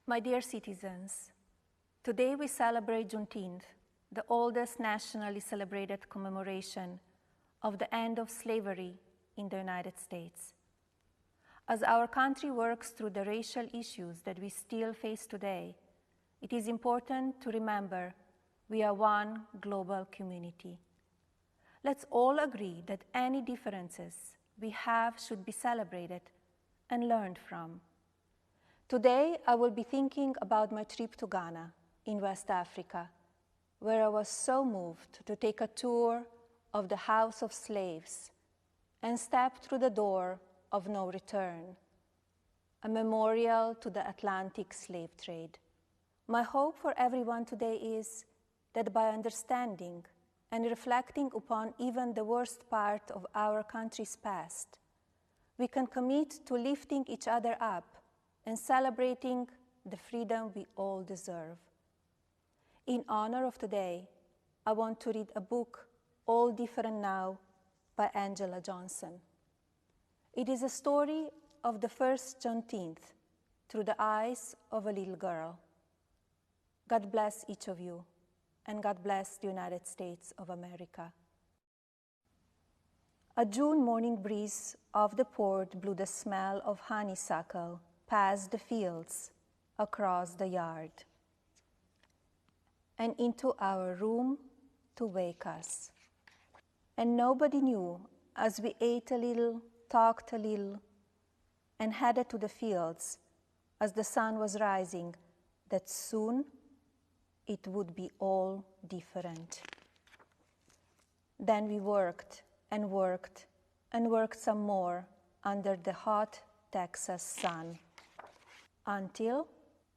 My dear citizens, today we celebrate Juneteenth, the oldest nationally celebrated commemoration of the end of slavery in the United States. As our country works through the racial issues that we still face today, it is important to remember we are one global community. Let's all agree that any differences we have should be celebrated and learned from. Today, I will be thinking about my trip to Ghana in West Africa, where I was so moved to take a tour of the House of Slaves and step through the door of no return, a memorial to the Atlantic slave trade. My hope for everyone today is that by understanding and reflecting upon even the worst part of our country's past, we can commit to lifting each other up and celebrating the freedom we all deserve. In honor of today, I want to read a book, All Different Now, by Angela Johnson. It is a story of the first Juneteenth through the eyes of a little girl. God bless each of you, and God bless the United States of America. A June morning breeze off the port blew the smell of honeysuckle past the fields, across the yard, and into our room to wake us. And nobody knew, as we ate a little, talked a little, and headed to the fields as the sun was rising, that soon it would be all different. Then we worked and worked and worked some more under the hot Texas sun, until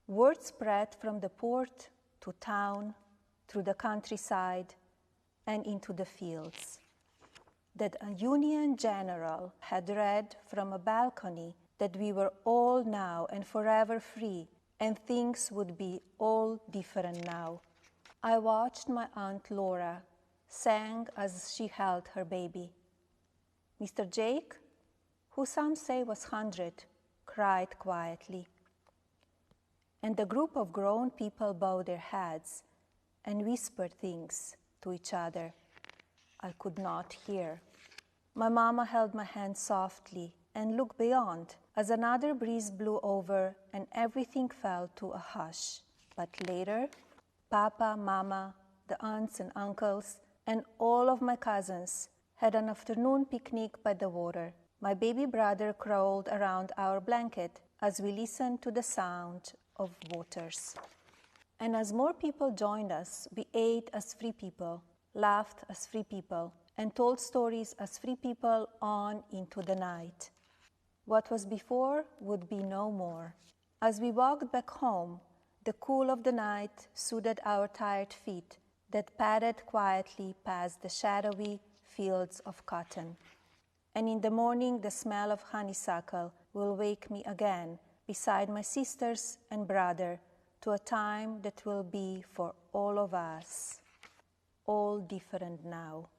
word spread from the port to town, through the countryside, and into the fields, that a Union general had read from a balcony that we were all now and forever free, and things would be all different now. I watched my Aunt Laura sang as she held her baby. Mr. Jake, who some say was 100, cried quietly. And the group of grown people bowed their heads and whispered things to each other I could not hear. My mama held my hand softly and looked beyond as another breeze blew over and everything fell to a hush. But later, Papa, Mama, the aunts and uncles, and all of my cousins had an afternoon picnic by the water. My baby brother crawled around our blanket as we listened to the sound of waters. And as more people joined us, we ate as free people, laughed as free people, and told stories as free people on into the night. What was before would be no more. As we walked back home, the cool of the night soothed our tired feet that padded quietly past the shadowy fields of cotton. And in the morning, the smell of honeysuckle will wake me again beside my sisters and brother to a time that will be for all of us, all different now.